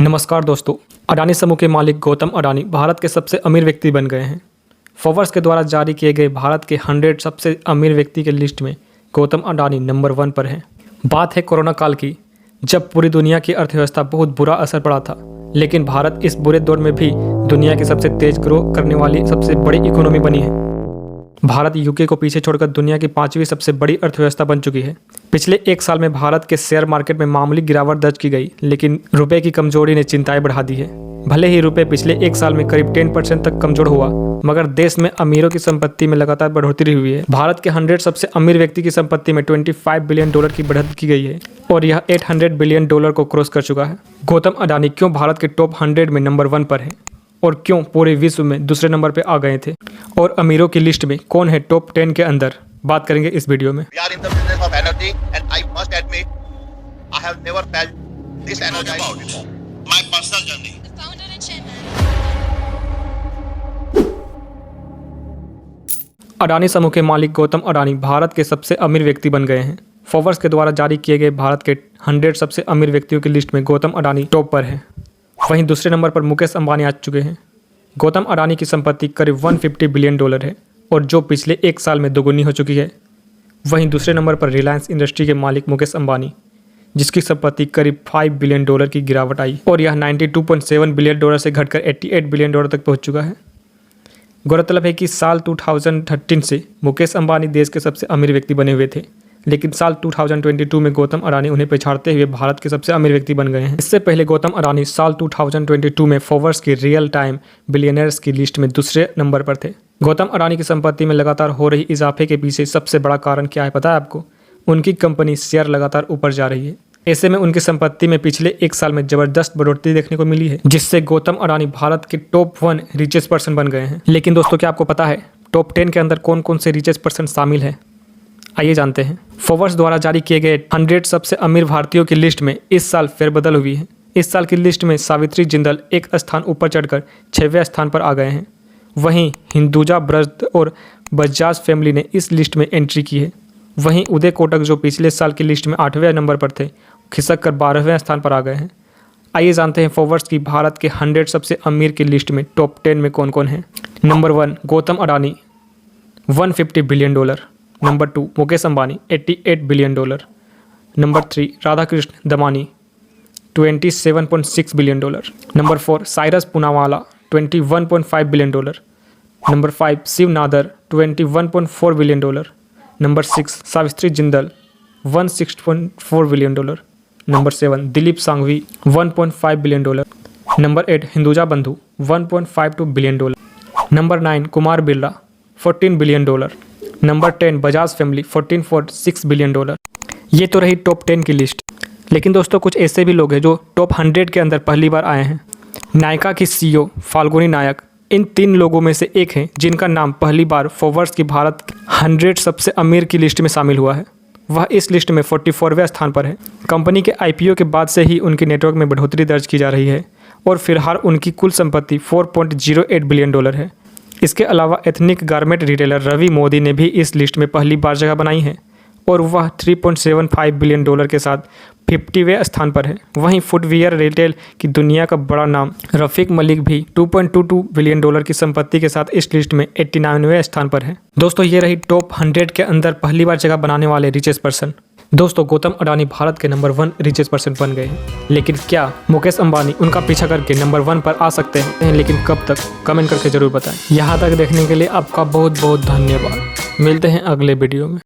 नमस्कार दोस्तों, अडानी समूह के मालिक गौतम अडानी भारत के सबसे अमीर व्यक्ति बन गए हैं। फोर्ब्स के द्वारा जारी किए गए भारत के 100 सबसे अमीर व्यक्ति के लिस्ट में गौतम अडानी नंबर 1 पर हैं। बात है कोरोना काल की, जब पूरी दुनिया की अर्थव्यवस्था बहुत बुरा असर पड़ा था, लेकिन भारत इस बुरे दौर में भी दुनिया की सबसे तेज ग्रो करने वाली सबसे बड़ी इकोनॉमी बनी है। भारत यूके को पीछे छोड़कर दुनिया की 5वीं सबसे बड़ी अर्थव्यवस्था बन चुकी है। पिछले एक साल में भारत के शेयर मार्केट में मामूली गिरावट दर्ज की गई, लेकिन रुपए की कमजोरी ने चिंताएं बढ़ा दी है। भले ही रुपए पिछले एक साल में करीब 10% तक कमजोर हुआ, मगर देश में अमीरों की संपत्ति में लगातार बढ़ोतरी हुई है। भारत के 100 सबसे अमीर व्यक्ति की संपत्ति में $25 बिलियन की बढ़त की गई है और यह $800 बिलियन को क्रॉस कर चुका है। गौतम अडानी क्यों भारत के टॉप 100 में नंबर 1 पर है और क्यों पूरे विश्व में दूसरे नंबर पर आ गए थे, और अमीरों की लिस्ट में कौन है टॉप 10 के अंदर, बात करेंगे इस वीडियो में। अडानी समूह के मालिक गौतम अडानी भारत के सबसे अमीर व्यक्ति बन गए हैं। फोर्ब्स के द्वारा जारी किए गए भारत के 100 सबसे अमीर व्यक्तियों की लिस्ट में गौतम अडानी टॉप पर है। वहीं दूसरे नंबर पर मुकेश अंबानी आ चुके हैं। गौतम अडानी की संपत्ति करीब $150 बिलियन है और जो पिछले एक साल में दोगुनी हो चुकी है। वहीं दूसरे नंबर पर रिलायंस इंडस्ट्री के मालिक मुकेश अंबानी, जिसकी संपत्ति करीब $5 बिलियन की गिरावट आई और यह $92.7 बिलियन से घटकर $88 बिलियन तक पहुंच चुका है। गौरतलब है कि साल 2013 से मुकेश अंबानी देश के सबसे अमीर व्यक्ति बने हुए थे, लेकिन साल 2022 में गौतम अडानी उन्हें पछाड़ते हुए भारत के सबसे अमीर व्यक्ति बन गए हैं। इससे पहले गौतम अडानी साल 2022 में फोर्ब्स की रियल टाइम बिलियनर्स की लिस्ट में दूसरे नंबर पर थे। गौतम अडानी की संपत्ति में लगातार हो रही इजाफे के पीछे सबसे बड़ा कारण क्या है पता है आपको? उनकी कंपनी शेयर लगातार ऊपर जा रही है। ऐसे में उनकी संपत्ति में पिछले एक साल में जबरदस्त बढ़ोतरी देखने को मिली है, जिससे गौतम अडानी भारत के टॉप 1 रिचेस्ट पर्सन बन गए हैं। लेकिन दोस्तों, क्या आपको पता है टॉप 10 के अंदर कौन कौन से रिचेस्ट पर्सन शामिल है? आइए जानते हैं। फोर्ब्स द्वारा जारी किए गए 100 सबसे अमीर भारतीयों की लिस्ट में इस साल फेरबदल हुई है। इस साल की लिस्ट में सावित्री जिंदल एक स्थान ऊपर चढ़कर 6वें स्थान पर आ गए हैं। वहीं हिंदुजा ब्रदर्स और बजाज फैमिली ने इस लिस्ट में एंट्री की है। वहीं उदय कोटक, जो पिछले साल की लिस्ट में 8वें नंबर पर थे, खिसक कर 12वें स्थान पर आ गए हैं। आइए जानते हैं फोर्ब्स की भारत के 100 सबसे अमीर की लिस्ट में टॉप 10 में कौन कौन है। Number 1 Gautam Adani $150 billion. Number 2 Mukesh Ambani $88 billion. Number 3 Radhakrishna Damani $27.6 billion. Number 4 Cyrus Poonawalla $21.5 billion. Number 5 Shiv Nadar $21.4 billion. Number 6 Savitri Jindal $16.4 billion. Number 7 Dilip Shanghvi $1.5 billion. Number 8 Hinduja बंधु $1.52 billion. Number 9 Kumar Birla $14 billion. Number 10 Bajaj family $14.6 billion. ये तो रही टॉप 10 की लिस्ट, लेकिन दोस्तों कुछ ऐसे भी लोग हैं जो टॉप 100 के अंदर पहली बार आए हैं। नायका की CEO फाल्गुनी नायक इन 3 लोगों में से एक हैं जिनका नाम पहली बार फोर्ब्स की भारत 100 सबसे अमीर की लिस्ट में शामिल हुआ है। वह इस लिस्ट में 44वें स्थान पर है। कंपनी के IPO के बाद से ही उनकी नेटवर्क में बढ़ोतरी दर्ज की जा रही है और फिलहाल उनकी कुल संपत्ति $4.08 बिलियन है। इसके अलावा ethnic garment retailer Ravi Modi ने भी इस लिस्ट में पहली बार जगह बनाई है और वह $3.75 बिलियन के साथ 50वें स्थान पर है। वहीं फुटवियर रिटेल की दुनिया का बड़ा नाम रफीक मलिक भी $2.22 बिलियन की संपत्ति के साथ इस लिस्ट में 89वें स्थान पर है। दोस्तों, ये रही टॉप 100 के अंदर पहली बार जगह बनाने वाले रिचेस्ट पर्सन। दोस्तों, गौतम अडानी भारत के नंबर 1 रिचेस्ट पर्सन बन गए हैं, लेकिन क्या मुकेश अंबानी उनका पीछा करके नंबर 1 पर आ सकते हैं? लेकिन कब तक? कमेंट करके जरूर बताएं। यहाँ तक देखने के लिए आपका बहुत बहुत धन्यवाद। मिलते हैं अगले वीडियो में।